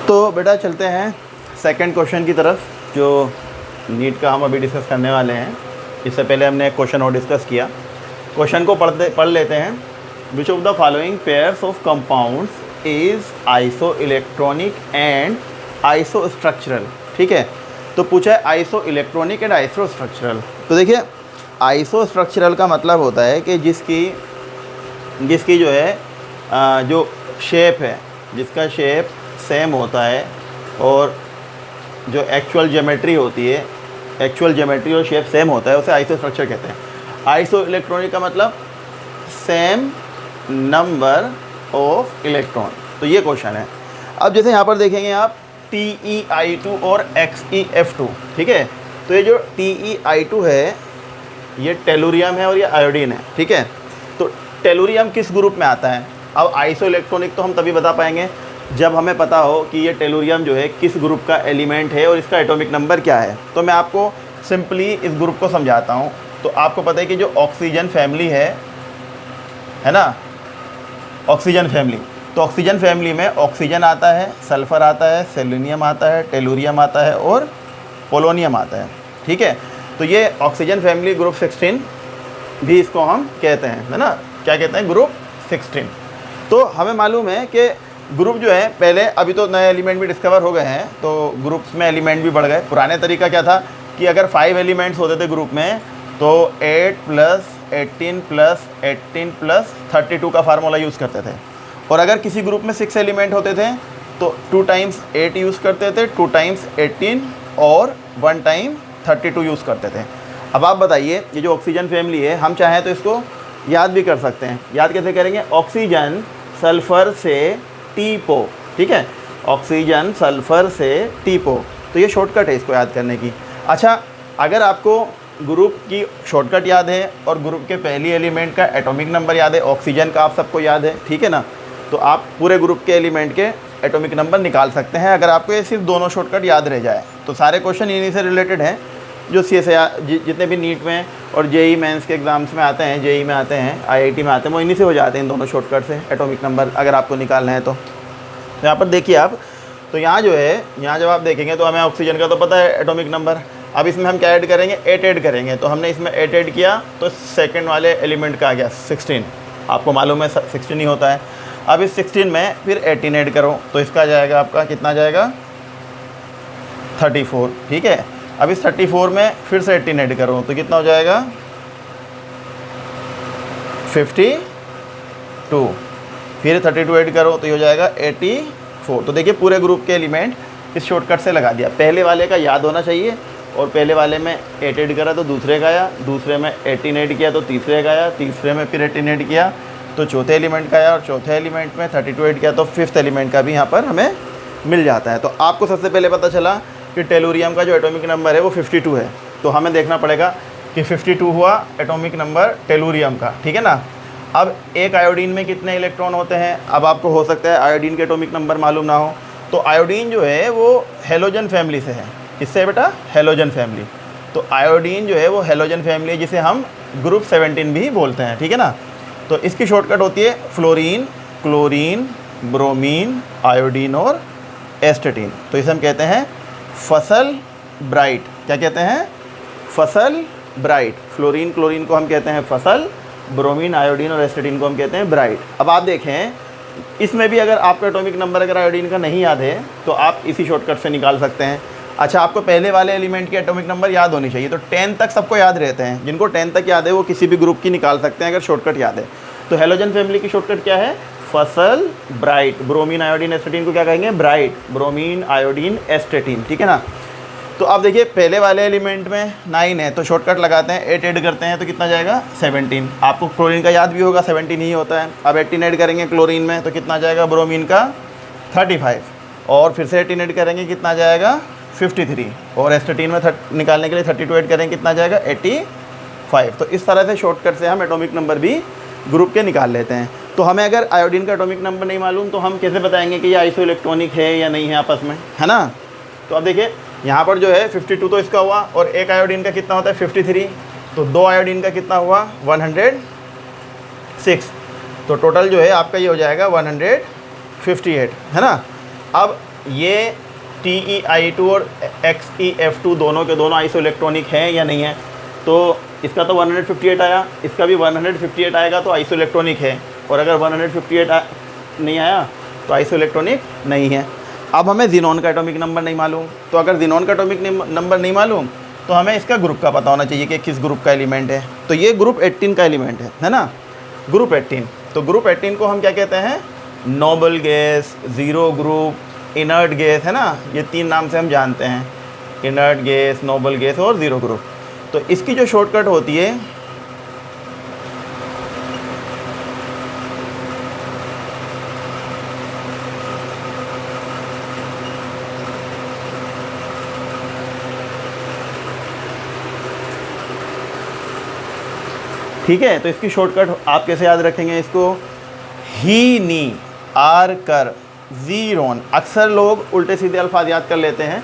तो बेटा चलते हैं सेकंड क्वेश्चन की तरफ, जो नीट का हम अभी डिस्कस करने वाले हैं। इससे पहले हमने एक क्वेश्चन और डिस्कस किया। क्वेश्चन को पढ़ लेते हैं। Which of the following pairs of compounds is iso electronic and iso structural. ठीक है, तो पूछा है iso electronic and iso structural. तो देखिए आइसो स्ट्रक्चरल का मतलब होता है कि जिसकी जो है जो शेप है, जिसका शेप सेम होता है और जो एक्चुअल ज्योमेट्री होती है, एक्चुअल ज्योमेट्री और शेप सेम होता है, उसे आइसो स्ट्रक्चर कहते हैं। आइसो इलेक्ट्रॉनिक का मतलब सेम नंबर ऑफ इलेक्ट्रॉन। तो ये क्वेश्चन है। अब जैसे यहाँ पर देखेंगे आप TeI2 और XeF2। ठीक है, तो ये जो TeI2 है ये टेलुरियम है और ये आयोडीन है। ठीक है, तो टेलुरियम किस ग्रुप में आता है? अब आइसो इलेक्ट्रॉनिक तो हम तभी बता पाएंगे जब हमें पता हो कि ये टेलुरियम जो है किस ग्रुप का एलिमेंट है और इसका एटॉमिक नंबर क्या है। तो मैं आपको सिंपली इस ग्रुप को समझाता हूँ। तो आपको पता है कि जो ऑक्सीजन फैमिली है ना, ऑक्सीजन फैमिली, तो ऑक्सीजन फैमिली में ऑक्सीजन आता है, सल्फ़र आता है, सेलेनियम आता है, टेलुरियम आता है और पोलोनियम आता है। ठीक है, तो ये ऑक्सीजन फैमिली ग्रुप 16 भी इसको हम कहते हैं, है ना। क्या कहते हैं? ग्रुप 16। तो हमें मालूम है कि ग्रुप जो है पहले, अभी तो नए एलिमेंट भी डिस्कवर हो गए हैं, तो ग्रुप्स में एलिमेंट भी बढ़ गए। पुराने तरीका क्या था कि अगर 5 एलिमेंट्स होते थे ग्रुप में तो 8 + 18 + 18 + 32 का फार्मूला यूज़ करते थे। और अगर किसी ग्रुप में 6 एलिमेंट होते थे तो 2 × 8 यूज़ करते थे, 2 × 18 और 1 × 32 यूज़ करते थे। अब आप बताइए, ये जो ऑक्सीजन फैमिली है, हम चाहें तो इसको याद भी कर सकते हैं। याद कैसे करेंगे? ऑक्सीजन सल्फ़र से टीपो। ठीक है, ऑक्सीजन सल्फ़र से टीपो, तो ये शॉर्टकट है इसको याद करने की। अच्छा, अगर आपको ग्रुप की शॉर्टकट याद है और ग्रुप के पहली एलिमेंट का एटॉमिक नंबर याद है, ऑक्सीजन का आप सबको याद है, ठीक है ना, तो आप पूरे ग्रुप के एलिमेंट के एटॉमिक नंबर निकाल सकते हैं अगर आपको ये सिर्फ दोनों शॉर्टकट याद रह जाए। तो सारे क्वेश्चन इन्हीं से रिलेटेड हैं जो जितने भी नीट में और जेई मेंस के एग्ज़ाम्स में आते हैं, जेई में आते हैं, IIT में आते हैं, वो इन्हीं से हो जाते हैं, इन दोनों शॉर्टकट से एटॉमिक नंबर अगर आपको निकालना है तो यहाँ पर देखिए आप। तो यहाँ जो है, यहाँ जब आप देखेंगे तो हमें ऑक्सीजन का तो पता है एटॉमिक नंबर। अब इसमें हम क्या ऐड करेंगे? 8 ऐड करेंगे। तो हमने इसमें 8 ऐड किया तो सेकंड वाले एलिमेंट का आ गया 16। आपको मालूम है 16 ही होता है। अब इस 16 में फिर 18 ऐड करो तो इसका आ जाएगा आपका, कितना जाएगा? 34। ठीक है, अब इस 34 में फिर से 18 ऐड करो तो कितना हो जाएगा? 52। फिर 32 ऐड करो तो ये हो जाएगा 84। तो देखिए पूरे ग्रुप के एलिमेंट इस शॉर्टकट से लगा दिया। पहले वाले का याद होना चाहिए, और पहले वाले में 8 ऐड करा तो दूसरे का आया, दूसरे में 18 ऐड किया तो तीसरे का आया, तीसरे में फिर 18 ऐड किया तो चौथे एलिमेंट का आया, और चौथे एलिमेंट में 32 ऐड किया तो फिफ्थ एलिमेंट का भी यहाँ पर हमें मिल जाता है। तो आपको सबसे पहले पता चला कि टेलुरियम का जो एटॉमिक नंबर है वो 52 है। तो हमें देखना पड़ेगा कि 52 हुआ एटॉमिक नंबर टेलुरियम का। ठीक है ना। अब एक आयोडीन में कितने इलेक्ट्रॉन होते हैं? अब आपको हो सकता है आयोडीन के एटॉमिक नंबर मालूम ना हो, तो आयोडीन जो है वो हेलोजन फैमिली से है। किससे है बेटा? Halogen family. तो आयोडीन जो है वो हेलोजन फैमिली है, जिसे हम ग्रुप 17 भी बोलते हैं। ठीक है ना। तो इसकी शॉर्टकट होती है फ्लोरीन, क्लोरीन, ब्रोमीन, आयोडीन और एस्टेटीन। तो इसे हम कहते हैं फसल ब्राइट। क्या कहते हैं? फसल ब्राइट। फ्लोरीन, क्लोरीन को हम कहते हैं फसल, ब्रोमीन, आयोडीन और एस्टेटीन को हम कहते हैं ब्राइट। अब आप देखें इसमें भी अगर आपका एटॉमिक नंबर अगर आयोडीन का नहीं याद है तो आप इसी शॉर्टकट से निकाल सकते हैं। अच्छा, आपको पहले वाले एलिमेंट की एटॉमिक नंबर याद होनी चाहिए। तो 10 तक सबको याद रहते हैं, जिनको 10 तक याद है वो किसी भी ग्रुप की निकाल सकते हैं अगर शॉर्टकट याद है। तो हेलोजन फैमिली की शॉर्टकट क्या है? फसल ब्राइट। ब्रोमीन, आयोडीन, एस्टेटीन को क्या कहेंगे? ब्राइट। Bromine, iodine, एस्टेटीन। ठीक है ना। तो अब देखिए पहले वाले एलिमेंट में 9 है तो शॉर्टकट लगाते हैं, 8 ऐड करते हैं तो कितना जाएगा? 17। आपको क्लोरीन का याद भी होगा, 17 ही होता है। अब 18 ऐड करेंगे क्लोरीन में तो कितना जाएगा? ब्रोमीन का 35। और फिर से 18 ऐड करेंगे, कितना जाएगा? 53। और एस्टेटीन में निकालने के लिए 32 ऐड करेंगे, कितना जाएगा? 85। तो इस तरह से शॉर्टकट से हम एटॉमिक नंबर भी ग्रुप के निकाल लेते हैं। तो हमें अगर आयोडीन का एटॉमिक नंबर नहीं मालूम तो हम कैसे बताएंगे कि ये आइसो इलेक्ट्रॉनिक है या नहीं है आपस में, है ना। तो अब देखिए यहाँ पर जो है 52 तो इसका हुआ, और एक आयोडीन का कितना होता है? 53। तो 2 आयोडीन का कितना हुआ? 106। तो टोटल जो है आपका ये हो जाएगा 158, है ना। अब ये TeI2 और XeF2 दोनों के दोनों आइसोइलेक्ट्रॉनिक हैं या नहीं है। तो इसका तो 158 आया, इसका भी 158 आएगा तो आइसोइलेक्ट्रॉनिक है, और अगर 158 नहीं आया तो आइसोइलेक्ट्रॉनिक नहीं है। अब हमें ज़ीनोन का एटॉमिक नंबर नहीं मालूम, तो अगर ज़ीनोन का एटॉमिक नंबर नहीं मालूम तो हमें इसका ग्रुप का पता होना चाहिए कि किस ग्रुप का एलिमेंट है। तो ये ग्रुप 18 का एलिमेंट है ना, ग्रुप 18। तो ग्रुप 18 को हम क्या कहते हैं, noble gas, zero group, inert gas, है ना। ये 3 नाम से हम जानते हैं, इनर्ट गैस, नोबल गैस और ज़ीरो ग्रुप। तो इसकी जो शॉर्टकट होती है ठीक है, तो इसकी शॉर्टकट आप कैसे याद रखेंगे इसको, ही नी आर कर ज़ीरोन। अक्सर लोग उल्टे सीधे अल्फाज याद कर लेते हैं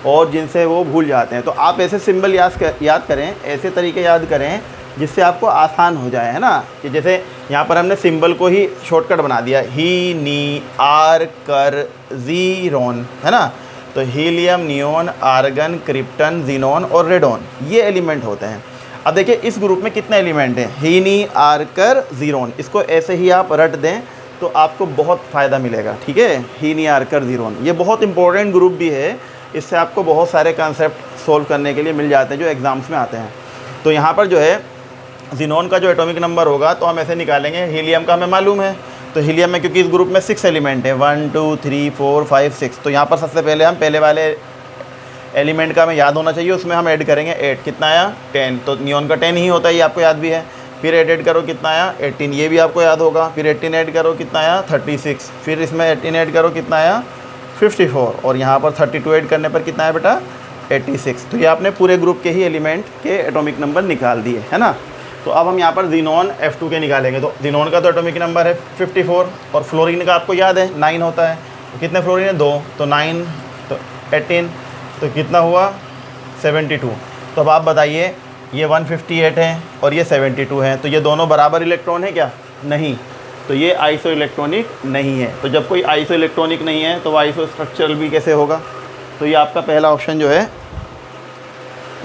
और जिनसे वो भूल जाते हैं। तो आप ऐसे सिंबल याद करें, ऐसे तरीके याद करें जिससे आपको आसान हो जाए, है ना। कि जैसे यहाँ पर हमने सिंबल को ही शॉर्टकट बना दिया, ही नी आर कर ज़ीरोन, है ना। तो helium, neon, argon, krypton, xenon और रेडोन ये एलिमेंट होते हैं। अब देखिए इस ग्रुप में कितने एलिमेंट हैं, ही नी आर कर ज़ीरोन। इसको ऐसे ही आप रट दें तो आपको बहुत फ़ायदा मिलेगा, ठीक है। ही नी आर कर ज़ीरोन ये बहुत इंपॉर्टेंट ग्रुप भी है, इससे आपको बहुत सारे कॉन्सेप्ट सोल्व करने के लिए मिल जाते हैं जो एग्ज़ाम्स में आते हैं। तो यहाँ पर जो है ज़ीनोन का जो एटॉमिक नंबर होगा तो हम ऐसे निकालेंगे, हीलियम का हमें मालूम है, तो हीलियम में क्योंकि इस ग्रुप में 6 एलिमेंट है, 1 2 3 4 5 6, तो यहाँ पर सबसे पहले हम पहले वाले एलिमेंट का हमें याद होना चाहिए, उसमें हम ऐड करेंगे 8, कितना आया 10, तो नियोन का 10 ही होता है, ये आपको याद भी है। फिर ऐड करो कितना आया 18, ये भी आपको याद होगा। फिर 18 ऐड करो कितना आया 36, फिर इसमें 18 ऐड करो कितना आया 54, और यहाँ पर 32 ऐड करने पर कितना है बेटा 86। तो ये आपने पूरे ग्रुप के ही एलिमेंट के एटॉमिक नंबर निकाल दिए, है ना। तो अब हम यहाँ पर ज़ीनोन F2 के निकालेंगे। तो ज़ीनोन का तो एटॉमिक नंबर है 54, और फ्लोरीन का आपको याद है 9 होता है। तो कितने फ्लोरीन है 2, तो 9, तो 18, तो कितना हुआ 72। तो अब आप बताइए ये 158 है और ये 72 है, तो ये दोनों बराबर इलेक्ट्रॉन है क्या, नहीं। तो ये आइसो इलेक्ट्रॉनिक नहीं है। तो जब कोई आइसो इलेक्ट्रॉनिक नहीं है तो आइसो स्ट्रक्चरल भी कैसे होगा। तो ये आपका पहला ऑप्शन जो है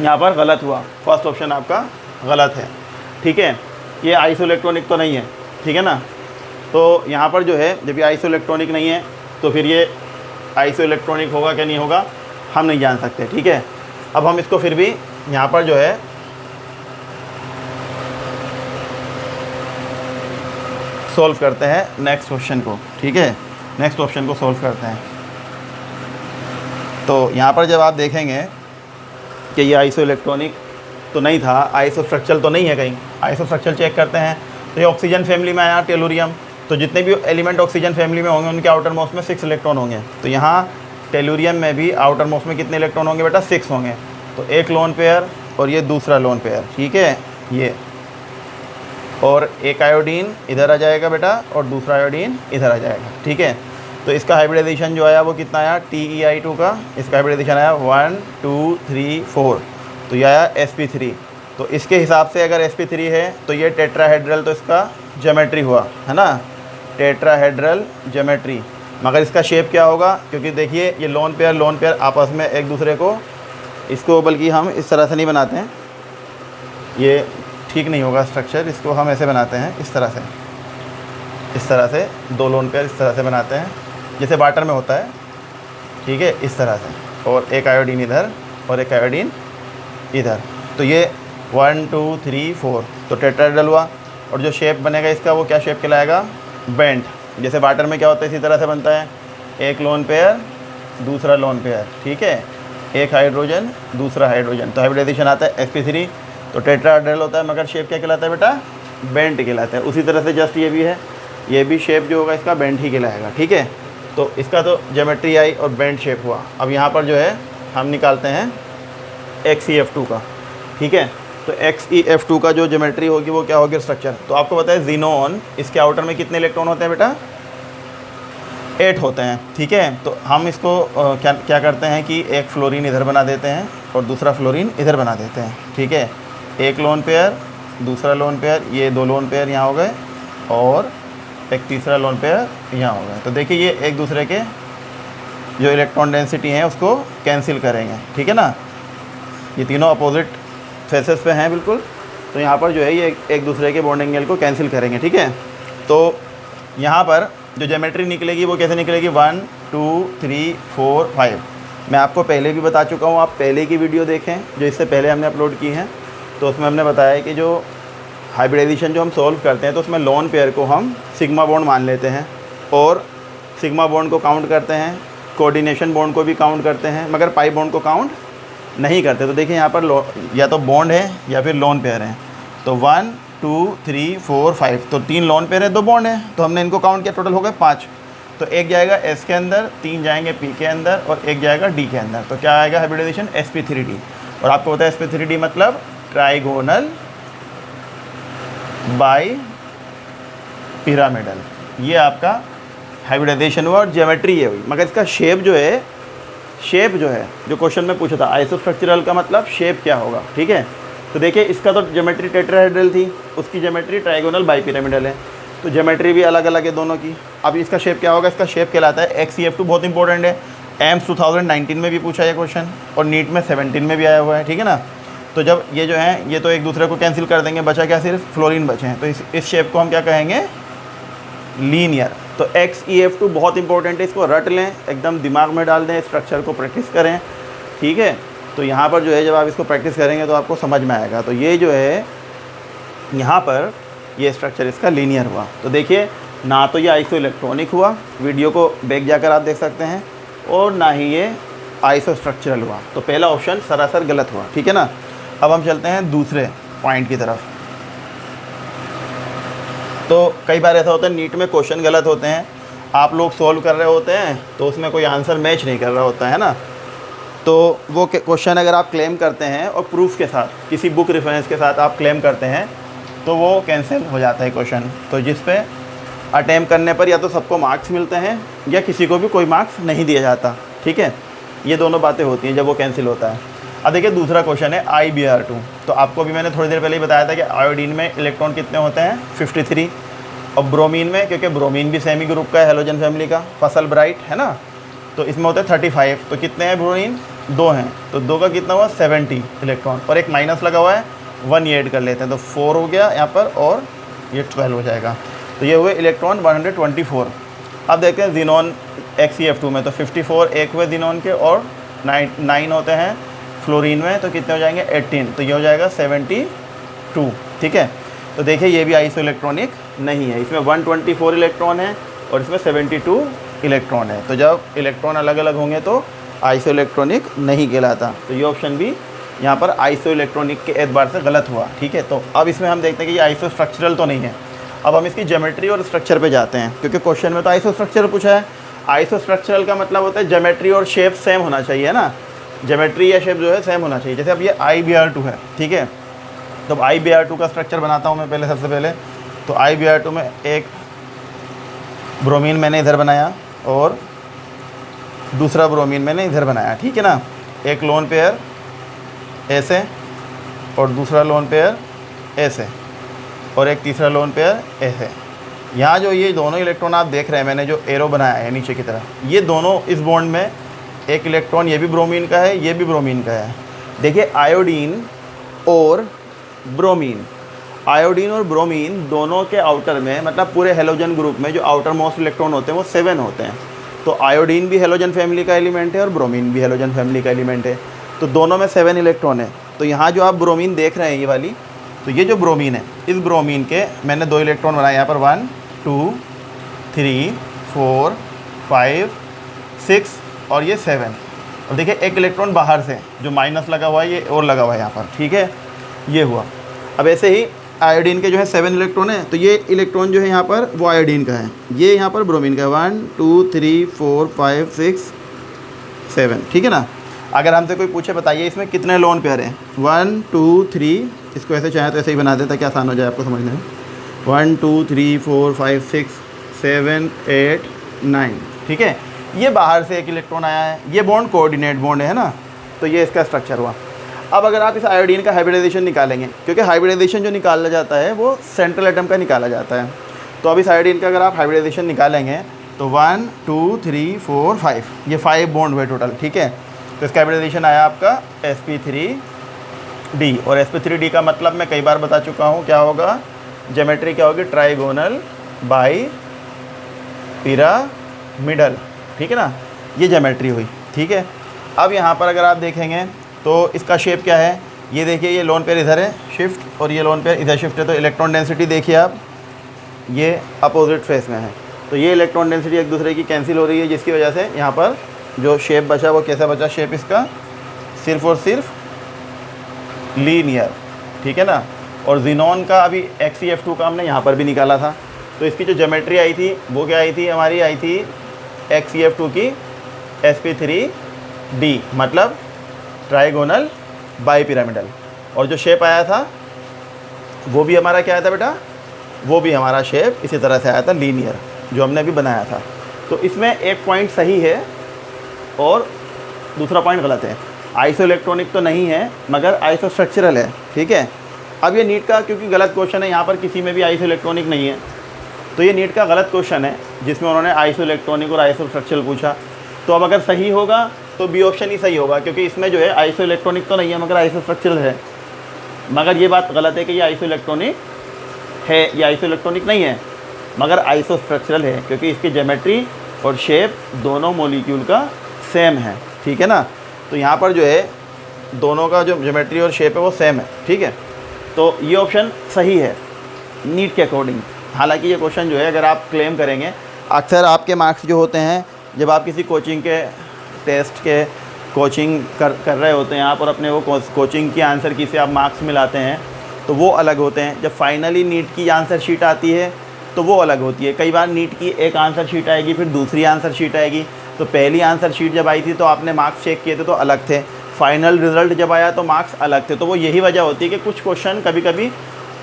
यहाँ पर गलत हुआ, फर्स्ट ऑप्शन आपका गलत है, ठीक है। ये आइसो इलेक्ट्रॉनिक तो नहीं है, ठीक है ना। तो यहाँ पर जो है जब ये आइसो इलेक्ट्रॉनिक नहीं है तो फिर ये आइसो इलेक्ट्रॉनिक होगा क्या नहीं होगा हम नहीं जान सकते, ठीक है। अब हम इसको फिर भी यहाँ पर जो है सॉल्व करते हैं नेक्स्ट क्वेश्चन को, ठीक है। नेक्स्ट ऑप्शन को सॉल्व करते हैं। तो यहाँ पर जब आप देखेंगे कि ये आइसो इलेक्ट्रॉनिक तो नहीं था, आइसो स्ट्रक्चरल तो नहीं है कहीं, आइसो स्ट्रक्चरल चेक करते हैं तो ये ऑक्सीजन फैमिली में आया टेलुरियम। तो जितने भी एलिमेंट ऑक्सीजन फैमिली में होंगे उनके आउटर मोस्ट में 6 इलेक्ट्रॉन होंगे। तो यहाँ टेलुरियम में भी आउटर मोस्ट में कितने इलेक्ट्रॉन होंगे बेटा 6 होंगे। तो एक लोन पेयर और ये दूसरा लोन पेयर, ठीक है, ये, और एक आयोडीन इधर आ जाएगा बेटा और दूसरा आयोडीन इधर आ जाएगा, ठीक है। तो इसका हाइब्रिडाइजेशन जो आया वो कितना आया TeI2 का, इसका हाइब्रिडाइजेशन आया 1 2 3 4, तो ये आया sp3। तो इसके हिसाब से अगर sp3 है तो ये टेट्राहेड्रल, तो इसका ज्योमेट्री हुआ, है ना, टेट्राहेड्रल ज्योमेट्री। मगर इसका शेप क्या होगा, क्योंकि देखिए ये लोन पेयर आपस में एक दूसरे को, इसको बल्कि हम इस तरह से नहीं बनाते हैं, ये ठीक नहीं होगा स्ट्रक्चर, इसको हम ऐसे बनाते हैं इस तरह से 2 लोन पेयर इस तरह से बनाते हैं जैसे वाटर में होता है, ठीक है, इस तरह से, और एक आयोडीन इधर और एक आयोडीन इधर। तो ये 1 2 3 4, तो टेट्राहेड्रल हुआ। और जो शेप बनेगा इसका वो क्या शेप कहलाएगा, बेंट। जैसे वाटर में क्या होता है इसी तरह से बनता है, एक लोन पेयर दूसरा लोन पेयर, ठीक है, एक हाइड्रोजन दूसरा हाइड्रोजन, तो हाइब्रिडाइजेशन आता है sp3, तो टेट्राहेड्रल होता है, मगर शेप क्या कहलाता है बेटा, बेंट कहलाता है। उसी तरह से जस्ट ये भी है, ये भी शेप जो होगा इसका बेंट ही कहलाएगा, ठीक है। तो इसका तो ज्योमेट्री आई और बेंट शेप हुआ। अब यहाँ पर जो है हम निकालते हैं XeF2 का, ठीक है। तो XeF2 का जो ज्योमेट्री होगी वो क्या होगी, स्ट्रक्चर। तो आपको पता है ज़ीनोन, इसके आउटर में कितने इलेक्ट्रॉन होते हैं बेटा, 8 होते हैं, ठीक है। तो हम इसको क्या करते हैं कि एक फ्लोरीन इधर बना देते हैं और दूसरा फ्लोरीन इधर बना देते हैं, ठीक है। एक लोन पेयर दूसरा लोन पेयर, ये 2 लोन पेयर यहाँ हो गए और एक तीसरा लोन पेयर यहाँ हो गए। तो देखिए ये एक दूसरे के जो इलेक्ट्रॉन डेंसिटी है उसको कैंसिल करेंगे, ठीक है ना। ये तीनों अपोजिट फेसेस पे हैं बिल्कुल, तो यहाँ पर जो है ये एक दूसरे के बॉन्ड एंगल को कैंसिल करेंगे, ठीक है। तो यहाँ पर जो ज्योमेट्री निकलेगी वो कैसे निकलेगी, 1 2 3 4 5। मैं आपको पहले भी बता चुका हूँ, आप पहले की वीडियो देखें जो इससे पहले हमने अपलोड की हैं, तो उसमें हमने बताया कि जो हाइब्रिडाइजेशन जो हम सॉल्व करते हैं तो उसमें लोन पेयर को हम सिग्मा बॉन्ड मान लेते हैं और सिग्मा बॉन्ड को काउंट करते हैं, कोऑर्डिनेशन बॉन्ड को भी काउंट करते हैं, मगर पाई बॉन्ड को काउंट नहीं करते। तो देखिए यहाँ पर या तो बॉन्ड है या फिर लोन पेयर है। तो 1 2 3 4 5, तो 3 लोन पेयर है, 2 बॉन्ड है, तो हमने इनको काउंट किया, टोटल हो गए 5। तो एक जाएगा S के अंदर, 3 जाएंगे P के अंदर और एक जाएगा D के अंदर। तो क्या आएगा हाइब्रिडाइजेशन, sp3d। और आपको पता है sp3d मतलब ट्राइगोनल बाई पिरामिडल, ये आपका हाइब्रिडाइजेशन हुआ और ज्योमेट्री ये हुई। मगर इसका शेप जो है जो क्वेश्चन में पूछा था आइसोस्ट्रक्चरल का मतलब शेप क्या होगा, ठीक है। तो देखिए इसका तो ज्योमेट्री टेट्राहेड्रल थी, उसकी ज्योमेट्री ट्राइगोनल बाई पिरामिडल है, तो ज्योमेट्री भी अलग अलग है दोनों की। अब इसका शेप क्या होगा, इसका शेप कहलाता है XEF2, बहुत इंपॉर्टेंट है। एम्स 2019 में भी पूछा है क्वेश्चन और नीट में 17 में भी आया हुआ है, ठीक है ना। तो जब ये जो है ये तो एक दूसरे को कैंसिल कर देंगे, बचा क्या, सिर्फ फ्लोरीन बचे हैं। तो इस शेप को हम क्या कहेंगे, लीनियर। तो XEF2 बहुत इंपॉर्टेंट है, इसको रट लें, एकदम दिमाग में डाल दें, स्ट्रक्चर को प्रैक्टिस करें, ठीक है। तो यहाँ पर जो है जब आप इसको प्रैक्टिस करेंगे तो आपको समझ में आएगा। तो ये जो है यहाँ पर ये स्ट्रक्चर इसका लीनियर हुआ। तो देखिए ना तो ये आइसो इलेक्ट्रॉनिक हुआ, वीडियो को बैक जाकर आप देख सकते हैं, और ना ही ये आइसो स्ट्रक्चरल हुआ। तो पहला ऑप्शन सरासर गलत हुआ, ठीक है ना। अब हम चलते हैं दूसरे पॉइंट की तरफ। तो कई बार ऐसा होता है नीट में क्वेश्चन गलत होते हैं, आप लोग सॉल्व कर रहे होते हैं तो उसमें कोई आंसर मैच नहीं कर रहा होता है ना। तो वो क्वेश्चन अगर आप क्लेम करते हैं और प्रूफ के साथ, किसी बुक रेफरेंस के साथ आप क्लेम करते हैं तो वो कैंसिल हो जाता है क्वेश्चन। तो जिस पे अटैम्प्ट करने पर या तो सबको मार्क्स मिलते हैं या किसी को भी कोई मार्क्स नहीं दिया जाता, ठीक है। ये दोनों बातें होती हैं जब वो कैंसिल होता है। अब देखिए दूसरा क्वेश्चन है IBr2। तो आपको भी मैंने थोड़ी देर पहले ही बताया था कि आयोडीन में इलेक्ट्रॉन कितने होते हैं, 53। और ब्रोमीन में, क्योंकि ब्रोमीन भी सेमी ग्रुप का है, हेलोजन फैमिली का, फसल ब्राइट है ना, तो इसमें होते हैं 35। तो कितने हैं ब्रोमीन, 2 हैं, तो 2 का कितना हुआ, 70 इलेक्ट्रॉन, और एक माइनस लगा हुआ है 1 ये ऐड कर लेते हैं, तो 4 हो गया यहाँ पर और ये 12 हो जाएगा। तो ये हुए इलेक्ट्रॉन 124। अब देखते हैं जिनोन XEF2 में, तो 54 एक हुए जिनोन के और 9 होते हैं फ्लोरीन में, तो कितने हो जाएंगे 18, तो ये हो जाएगा 72, ठीक है। तो देखिए ये भी आइसो इलेक्ट्रॉनिक नहीं है, इसमें 124 इलेक्ट्रॉन है और इसमें 72 इलेक्ट्रॉन है। तो जब इलेक्ट्रॉन अलग अलग होंगे तो आइसो इलेक्ट्रॉनिक नहीं कहलाता। तो ये ऑप्शन भी यहाँ पर आइसो इलेक्ट्रॉनिक के एतबार से गलत हुआ, ठीक है। तो अब इसमें हम देखते हैं कि ये आइसो स्ट्रक्चरल तो नहीं है। अब हम इसकी ज्योमेट्री और स्ट्रक्चर पे जाते हैं, क्योंकि क्वेश्चन में तो आइसो स्ट्रक्चरल पूछा है। आइसो स्ट्रक्चरल का मतलब होता है ज्योमेट्री और शेप सेम होना चाहिए ना, ज्योमेट्री या शेप जो है सेम होना चाहिए। जैसे अब ये IBr2 है, ठीक है। तो IBr2 का स्ट्रक्चर बनाता हूँ मैं पहले, सबसे पहले। तो IBr2 में एक ब्रोमीन मैंने इधर बनाया और दूसरा ब्रोमीन मैंने इधर बनाया, ठीक है ना। एक लोन पेयर ऐसे और दूसरा लोन पेयर ऐसे और एक तीसरा लोन पेयर ऐसे। यहाँ जो ये दोनों इलेक्ट्रॉन आप देख रहे हैं, मैंने जो एरो बनाया है नीचे की तरफ, ये दोनों इस बॉन्ड में, एक इलेक्ट्रॉन ये भी ब्रोमीन का है, ये भी ब्रोमीन का है। देखिए आयोडीन और ब्रोमीन, आयोडीन और ब्रोमीन दोनों के आउटर में, मतलब पूरे हेलोजन ग्रुप में जो आउटर मोस्ट इलेक्ट्रॉन होते हैं वो 7 होते हैं। तो आयोडीन भी हेलोजन फैमिली का एलिमेंट है और ब्रोमीन भी हेलोजन फैमिली का एलिमेंट है, तो दोनों में 7 इलेक्ट्रॉन है। तो यहाँ जो आप ब्रोमीन देख रहे हैं ये वाली, तो ये जो ब्रोमीन है, इस ब्रोमीन के मैंने 2 इलेक्ट्रॉन बनाए यहाँ पर, 1 2 3 4 5 6 और ये 7। और देखिए एक इलेक्ट्रॉन बाहर से जो माइनस लगा हुआ है ये और लगा हुआ है यहाँ पर, ठीक है, ये हुआ। अब ऐसे ही आयोडीन के जो है 7 इलेक्ट्रॉन है, तो ये इलेक्ट्रॉन जो है यहाँ पर वो आयोडीन का है, ये यहाँ पर ब्रोमीन का है, 1 2 3 4 5 6 7, ठीक है ना। अगर हमसे कोई पूछे बताइए इसमें कितने लोन पेयर हैं, 1 2 3, इसको ऐसे चाहे तो ऐसे ही बना देता कि आसान हो जाए आपको समझने में, 1 2 3 4 5 6 7 8 9, ठीक है। ये बाहर से एक इलेक्ट्रॉन आया है, ये बॉन्ड कोऑर्डिनेट बॉन्ड है ना, तो ये इसका स्ट्रक्चर हुआ। अब अगर आप इस आयोडीन का हाइब्रिडाइजेशन निकालेंगे, क्योंकि हाइब्रिडाइजेशन जो निकाला जाता है वो सेंट्रल एटम का निकाला जाता है, तो अब इस आयोडीन का अगर आप हाइब्रिडाइजेशन निकालेंगे तो 1 2 3 4 5, ये 5 बॉन्ड हुए टोटल, ठीक है। तो इसका हाइब्रिडाइजेशन आया आपका sp3d, और sp3d का मतलब मैं कई बार बता चुका हूँ क्या होगा, ज्योमेट्री क्या होगी, ट्राइगोनल बाई पिरामिडल, ठीक है ना, ये ज्योमेट्री हुई, ठीक है। अब यहाँ पर अगर आप देखेंगे तो इसका शेप क्या है, ये देखिए, ये लोन पेयर इधर है शिफ्ट और ये लोन पेयर इधर शिफ्ट है, तो इलेक्ट्रॉन डेंसिटी देखिए आप, ये अपोजिट फेस में है, तो ये इलेक्ट्रॉन डेंसिटी एक दूसरे की कैंसिल हो रही है, जिसकी वजह से यहाँ पर जो शेप बचा वो कैसा बचा, शेप इसका सिर्फ और सिर्फ लीनियर, ठीक है ना। और जीनॉन का अभी XeF2 का हमने यहाँ पर भी निकाला था, तो इसकी जो ज्योमेट्री आई थी वो क्या आई थी, हमारी आई थी XeF2 की sp3d, मतलब ट्राइगोनल बाई पिरामिडल, और जो शेप आया था वो भी हमारा क्या आया था बेटा, वो भी हमारा शेप इसी तरह से आया था, लीनियर, जो हमने अभी बनाया था। तो इसमें एक पॉइंट सही है और दूसरा पॉइंट गलत है, आइसो इलेक्ट्रॉनिक तो नहीं है मगर आइसो स्ट्रक्चरल है, ठीक है। अब ये नीट का क्योंकि गलत क्वेश्चन है, यहाँ पर किसी में भी आइसो इलेक्ट्रॉनिक नहीं है, तो ये नीट का गलत क्वेश्चन है जिसमें उन्होंने आइसो इलेक्ट्रॉनिक और आइसो स्ट्रक्चरल पूछा। तो अब अगर सही होगा तो बी ऑप्शन ही सही होगा, क्योंकि इसमें जो है आइसो इलेक्ट्रॉनिक तो नहीं है मगर आइसो स्ट्रक्चरल है। मगर ये बात गलत है कि ये आइसो इलेक्ट्रॉनिक है, ये आइसो इलेक्ट्रॉनिक नहीं है मगर आइसो स्ट्रक्चरल है, क्योंकि इसकी ज्योमेट्री और शेप दोनों मॉलिक्यूल का सेम है, ठीक है ना। तो यहाँ पर जो है दोनों का जो ज्योमेट्री और शेप है वो सेम है, ठीक है। तो ये ऑप्शन सही है नीट के अकॉर्डिंग। हालांकि ये क्वेश्चन जो है अगर आप क्लेम करेंगे, अक्सर आपके मार्क्स जो होते हैं जब आप किसी कोचिंग के टेस्ट के कोचिंग कर रहे होते हैं आप, और अपने वो कोचिंग की आंसर की से आप मार्क्स मिलाते हैं तो वो अलग होते हैं। जब फाइनली नीट की आंसर शीट आती है तो वो अलग होती है। कई बार नीट की एक आंसर शीट आएगी, फिर दूसरी आंसर शीट आएगी। तो पहली आंसर शीट जब आई थी तो आपने मार्क्स चेक किए थे तो अलग थे, फाइनल रिज़ल्ट जब आया तो मार्क्स अलग थे। तो वो यही वजह होती है कि कुछ क्वेश्चन कभी कभी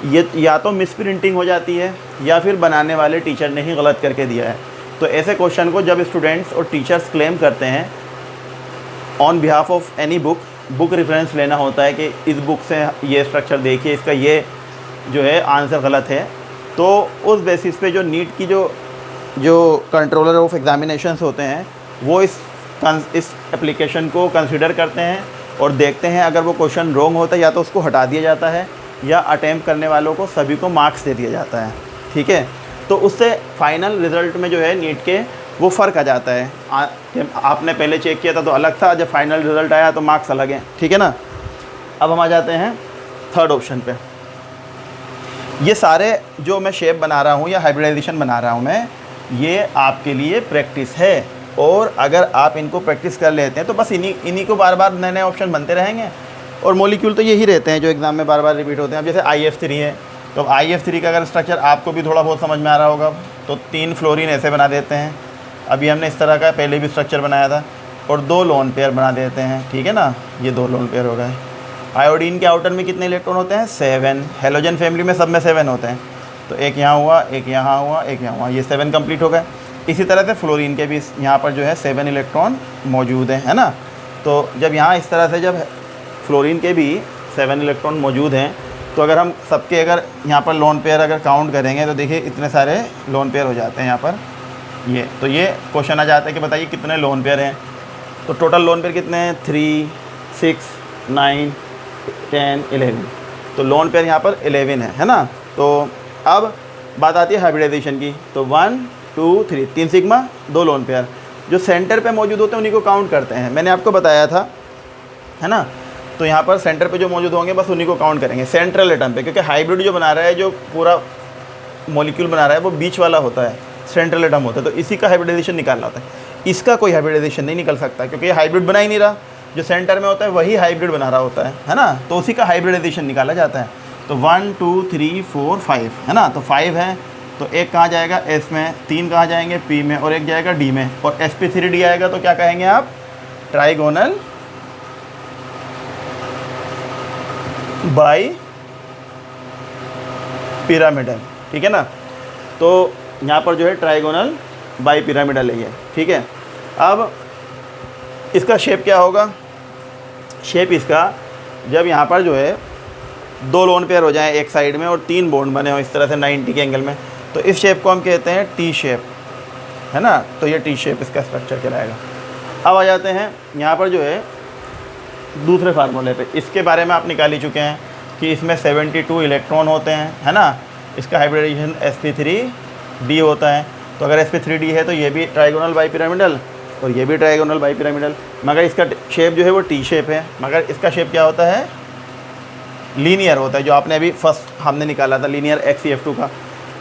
ये या तो मिस प्रिंटिंग हो जाती है या फिर बनाने वाले टीचर ने ही गलत करके दिया है। तो ऐसे क्वेश्चन को जब स्टूडेंट्स और टीचर्स क्लेम करते हैं on behalf of any book reference लेना होता है कि इस बुक से ये स्ट्रक्चर देखिए, इसका ये जो है आंसर गलत है, तो उस बेसिस पे जो नीट की जो कंट्रोलर ऑफ एग्जामिनेशंस होते हैं वो इस एप्लीकेशन को कंसिडर करते हैं और देखते हैं अगर वो क्वेश्चन रॉन्ग होता है या तो उसको हटा दिया जाता है या अटैम्प्ट करने वालों को सभी को मार्क्स दे दिया जाता है, ठीक है। तो उससे फाइनल रिज़ल्ट में जो है नीट के वो फ़र्क आ जाता है। आपने पहले चेक किया था तो अलग था, जब फाइनल रिज़ल्ट आया तो मार्क्स अलग हैं, ठीक है ना। अब हम आ जाते हैं थर्ड ऑप्शन पे। ये सारे जो मैं शेप बना रहा हूँ या हाइब्रिडाइजेशन बना रहा हूँ मैं, ये आपके लिए प्रैक्टिस है, और अगर आप इनको प्रैक्टिस कर लेते हैं तो बस इन्हीं को बार बार नए नए ऑप्शन बनते रहेंगे। और मॉलिक्यूल तो यही रहते हैं जो एग्ज़ाम में बार बार रिपीट होते हैं। अब जैसे IF3 है, तो IF3 का अगर स्ट्रक्चर आपको भी थोड़ा बहुत समझ में आ रहा होगा, तो 3 फ्लोरीन ऐसे बना देते हैं। अभी हमने इस तरह का पहले भी स्ट्रक्चर बनाया था, और 2 लोन पेयर बना देते हैं, ठीक है ना। ये 2 लोन पेयर हो गए। आयोडीन के आउटर में कितने इलेक्ट्रॉन होते हैं, 7। हेलोजन फैमिली में सब में 7 होते हैं, तो एक यहाँ हुआ, एक यहाँ हुआ, एक यहाँ हुआ, ये 7 कंप्लीट हो गए। इसी तरह से फ्लोरीन के भी यहाँ पर जो है 7 इलेक्ट्रॉन मौजूद हैं, है ना। तो जब यहाँ इस तरह से जब फ्लोरीन के भी 7 इलेक्ट्रॉन मौजूद हैं, तो अगर हम सबके अगर यहाँ पर लोन पेयर अगर काउंट करेंगे तो देखिए इतने सारे लोन पेयर हो जाते हैं यहाँ पर। तो ये क्वेश्चन आ जाता है कि बताइए कितने लोन पेयर हैं। तो टोटल लोन पेयर कितने हैं, 3, 6, 9, 10, 11। तो लोन पेयर यहाँ पर 11 है ना। तो अब बात आती है हाइब्रिडाइजेशन की। तो 1, 2, 3, 3 सिग्मा, 2 लोन पेयर जो सेंटर पे मौजूद होते हैं उन्हीं को काउंट करते हैं। मैंने आपको बताया था, है ना। तो यहाँ पर सेंटर पे जो मौजूद होंगे बस उन्हीं को काउंट करेंगे सेंट्रल एटम पे, क्योंकि हाइब्रिड जो बना रहा है, जो पूरा मॉलिक्यूल बना रहा है वो बीच वाला होता है, सेंट्रल एटम होता है। तो इसी का हाइब्रिडाइजेशन निकालना होता है, इसका कोई हाइब्रिडाइजेशन नहीं निकल सकता, क्योंकि ये हाइब्रिड बना ही नहीं रहा। जो सेंटर में होता है वही हाइब्रिड बना रहा होता है ना। तो उसी का हाइब्रिडाइजेशन निकाला जाता है। तो 1, 2, 3, 4, 5, है ना। तो 5 है, तो एक कहाँ जाएगा S में, 3 कहाँ जाएंगे P में, और एक जाएगा D में, और sp3d आएगा तो क्या कहेंगे आप, ट्राइगोनल बाई पिरामिडल, ठीक है ना। तो यहाँ पर जो है ट्राइगोनल बाई पिरामिडल है ये, ठीक है। अब इसका शेप क्या होगा, शेप इसका जब यहाँ पर जो है 2 लोन पेयर हो जाएं एक साइड में और 3 बॉन्ड बने हो इस तरह से 90 के एंगल में, तो इस शेप को हम कहते हैं टी शेप, है ना, तो ये टी शेप इसका स्ट्रक्चर कहलाएगा। अब आ जाते हैं यहाँ पर जो है दूसरे फार्मूले पे। इसके बारे में आप निकाल ही चुके हैं कि इसमें 72 इलेक्ट्रॉन होते हैं, है ना। इसका हाइब्रिडाइजेशन sp3d होता है। तो अगर sp3d है तो ये भी ट्राइगोनल बाईपिरामिडल और ये भी ट्राइगोनल बाईपिरामिडल, मगर इसका शेप जो है वो टी शेप है, मगर इसका शेप क्या होता है, लीनियर होता है, जो आपने अभी फर्स्ट हमने निकाला था लीनियर XeF2 का।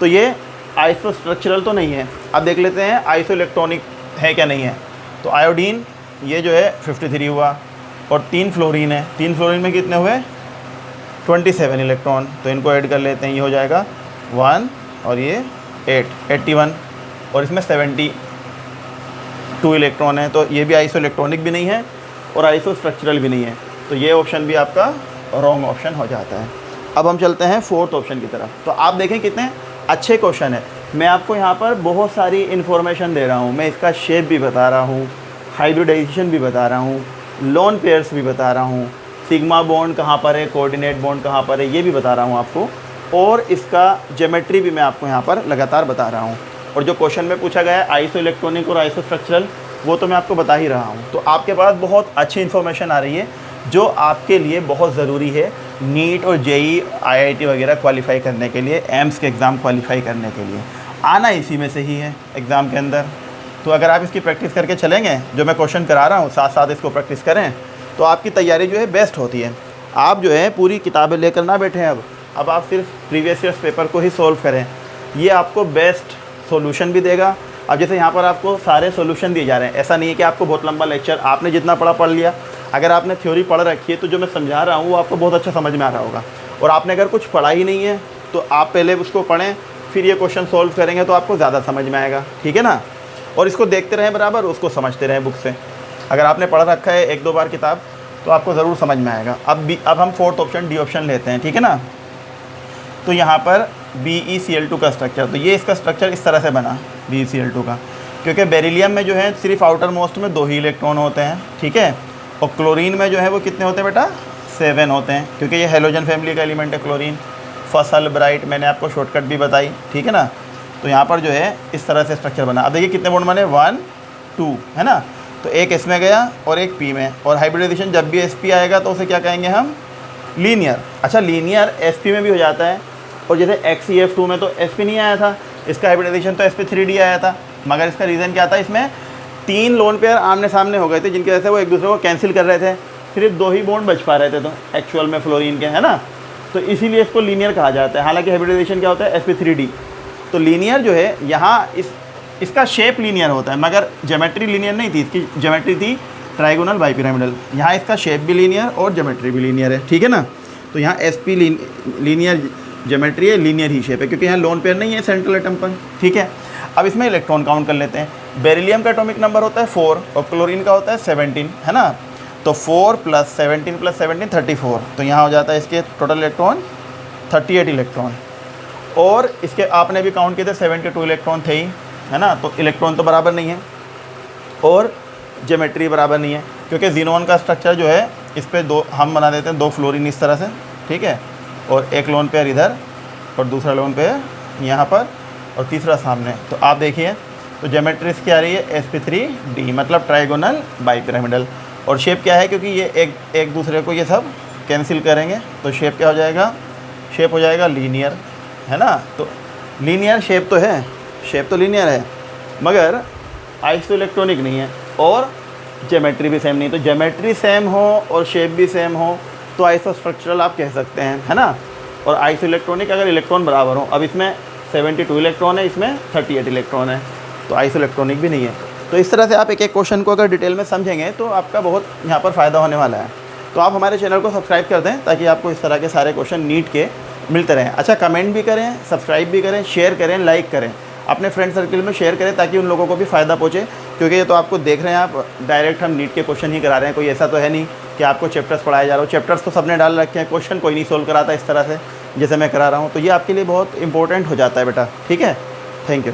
तो ये आइसो स्ट्रक्चरल तो नहीं है। अब देख लेते हैं आइसो इलेक्ट्रॉनिक है क्या नहीं है। तो आयोडीन ये जो है 53 हुआ और 3 फ्लोरीन है। 3 फ्लोरीन में कितने हुए, 27 इलेक्ट्रॉन। तो इनको ऐड कर लेते हैं, ये हो जाएगा 1 और ये 8, 81 और इसमें 72 इलेक्ट्रॉन है। तो ये भी आइसो इलेक्ट्रॉनिक भी नहीं है और आइसो स्ट्रक्चरल भी नहीं है। तो ये ऑप्शन भी आपका रॉन्ग ऑप्शन हो जाता है। अब हम चलते हैं फोर्थ ऑप्शन की तरफ। तो आप देखें कितने अच्छे क्वेश्चन है। मैं आपको यहाँ पर बहुत सारी इन्फॉर्मेशन दे रहा हूँ। मैं इसका शेप भी बता रहा हूँ, हाइब्रिडाइजेशन भी बता रहा हूँ, लोन पेयर्स भी बता रहा हूँ, सिग्मा बॉन्ड कहाँ पर है, कोऑर्डिनेट बॉन्ड कहाँ पर है, ये भी बता रहा हूँ आपको, और इसका ज्योमेट्री भी मैं आपको यहाँ पर लगातार बता रहा हूँ। और जो क्वेश्चन में पूछा गया है आइसो इलेक्ट्रॉनिक और आइसो स्ट्रक्चरल, वो तो मैं आपको बता ही रहा हूँ। तो आपके पास बहुत अच्छी इन्फॉर्मेशन आ रही है जो आपके लिए बहुत ज़रूरी है नीट और जेई IIT वगैरह क्वालिफाई करने के लिए, एम्स के एग्ज़ाम क्वालिफाई करने के लिए। आना इसी में से ही है एग्ज़ाम के अंदर। तो अगर आप इसकी प्रैक्टिस करके चलेंगे, जो मैं क्वेश्चन करा रहा हूँ साथ साथ इसको प्रैक्टिस करें, तो आपकी तैयारी जो है बेस्ट होती है। आप जो है पूरी किताबें लेकर ना बैठें, अब आप सिर्फ प्रीवियस ईयर्स पेपर को ही सोल्व करें। ये आपको बेस्ट सॉल्यूशन भी देगा। अब जैसे यहाँ पर आपको सारे सॉल्यूशन दिए जा रहे हैं, ऐसा नहीं है कि आपको बहुत लंबा लेक्चर, आपने जितना पढ़ लिया। अगर आपने थ्योरी पढ़ रखी है तो जो मैं समझा रहा हूँ वो आपको बहुत अच्छा समझ में आ रहा होगा। और आपने अगर कुछ पढ़ा ही नहीं है तो आप पहले उसको पढ़ें, फिर ये क्वेश्चन सोल्व करेंगे तो आपको ज़्यादा समझ में आएगा, ठीक है ना। और इसको देखते रहें बराबर, उसको समझते रहें बुक से। अगर आपने पढ़ रखा है 1-2 बार किताब तो आपको ज़रूर समझ में आएगा। अब हम फोर्थ ऑप्शन डी ऑप्शन लेते हैं, ठीक है ना। तो यहाँ पर BeCl2 का स्ट्रक्चर, तो ये इसका स्ट्रक्चर इस तरह से बना BeCl2 का, क्योंकि बेरिलियम में जो है सिर्फ आउटर मोस्ट में 2 ही इलेक्ट्रॉन होते हैं, ठीक है। और क्लोरीन में जो है वो कितने होते हैं बेटा, 7 होते हैं, क्योंकि ये हेलोजन फैमिली का एलिमेंट है क्लोरीन। फसल ब्राइट मैंने आपको शॉर्टकट भी बताई, ठीक है ना। तो यहाँ पर जो है इस तरह से स्ट्रक्चर बना। अब देखिए कितने बॉन्ड बने, 1 2, है ना। तो एक इसमें गया और एक पी में। और हाइब्रिडाइजेशन जब भी sp आएगा तो उसे क्या कहेंगे हम, लीनियर। अच्छा, लीनियर sp में भी हो जाता है। और जैसे XeF2 में तो sp नहीं आया था, इसका हाइब्रिडाइजेशन तो sp3d आया था, मगर इसका रीज़न क्या था, इसमें 3 लोन पेयर आमने सामने हो गए थे जिनकी वजह से वो एक दूसरे को कैंसिल कर रहे थे, सिर्फ 2 ही बॉन्ड बच पा रहे थे तो एक्चुअल में फ्लोरीन के, है ना। तो इसीलिए इसको लीनियर कहा जाता है। हालांकि हाइब्रिडाइजेशन क्या होता है, sp3d। तो लीनियर जो है यहाँ इसका शेप लीनियर होता है, मगर ज्योमेट्री लीनियर नहीं थी। इसकी ज्योमेट्री थी ट्राइगोनल बाईपिरामिडल। यहाँ इसका शेप भी लीनियर और ज्योमेट्री भी लीनियर है, ठीक है ना। तो यहाँ sp लीनियर ज्योमेट्री है, लीनियर ही शेप है, क्योंकि यहाँ लोन पेयर नहीं है सेंट्रल एटम पर, ठीक है। अब इसमें इलेक्ट्रॉन काउंट कर लेते हैं। बेरिलियम का एटॉमिक नंबर होता है 4 और क्लोरीन का होता है 17, है ना। तो 4 + 17 + 17 34। तो यहाँ हो जाता है इसके टोटल इलेक्ट्रॉन 38 इलेक्ट्रॉन। और इसके आपने भी काउंट किए थे 72 इलेक्ट्रॉन थे ही, है ना। तो इलेक्ट्रॉन तो बराबर नहीं है और ज्योमेट्री बराबर नहीं है, क्योंकि ज़ीनोन का स्ट्रक्चर जो है इस पर 2 हम बना देते हैं, 2 फ्लोरीन इस तरह से, ठीक है। और एक लोन पेयर इधर और दूसरा लोन पेयर यहाँ पर और तीसरा सामने। तो आप देखिए, तो ज्योमेट्री इसकी आ रही है sp3d, मतलब ट्राइगोनल बाईपिरामिडल। और शेप क्या है, क्योंकि ये एक दूसरे को ये सब कैंसिल करेंगे तो शेप क्या हो जाएगा, शेप हो जाएगा लीनियर, है ना। तो लीनियर शेप तो है, शेप तो लीनियर है, मगर आइसो इलेक्ट्रॉनिक नहीं है और ज्योमेट्री भी सेम नहीं। तो ज्योमेट्री सेम हो और शेप भी सेम हो तो आइसो स्ट्रक्चरल आप कह सकते हैं, है ना। और आइसो इलेक्ट्रॉनिक अगर इलेक्ट्रॉन बराबर हो, अब इसमें 72 इलेक्ट्रॉन है, इसमें 38 इलेक्ट्रॉन है, तो आइसो इलेक्ट्रॉनिक भी नहीं है। तो इस तरह से आप एक एक क्वेश्चन को अगर डिटेल में समझेंगे तो आपका बहुत यहाँ पर फ़ायदा होने वाला है। तो आप हमारे चैनल को सब्सक्राइब कर दें ताकि आपको इस तरह के सारे क्वेश्चन नीट के मिलते रहें। अच्छा, कमेंट भी करें, सब्सक्राइब भी करें, शेयर करें, लाइक करें, अपने फ्रेंड सर्कल में शेयर करें ताकि उन लोगों को भी फ़ायदा पहुँचे। क्योंकि ये तो आपको देख रहे हैं, आप डायरेक्ट हम नीट के क्वेश्चन ही करा रहे हैं, कोई ऐसा तो है नहीं कि आपको चैप्टर्स पढ़ाया जा रहा हो। चैप्टर्स तो सबने डाल रखे हैं, क्वेश्चन कोई नहीं सोल्व कराता इस तरह से जैसे मैं करा रहा हूँ। तो ये आपके लिए बहुत इंपॉर्टेंट हो जाता है बेटा, ठीक है। Thank you.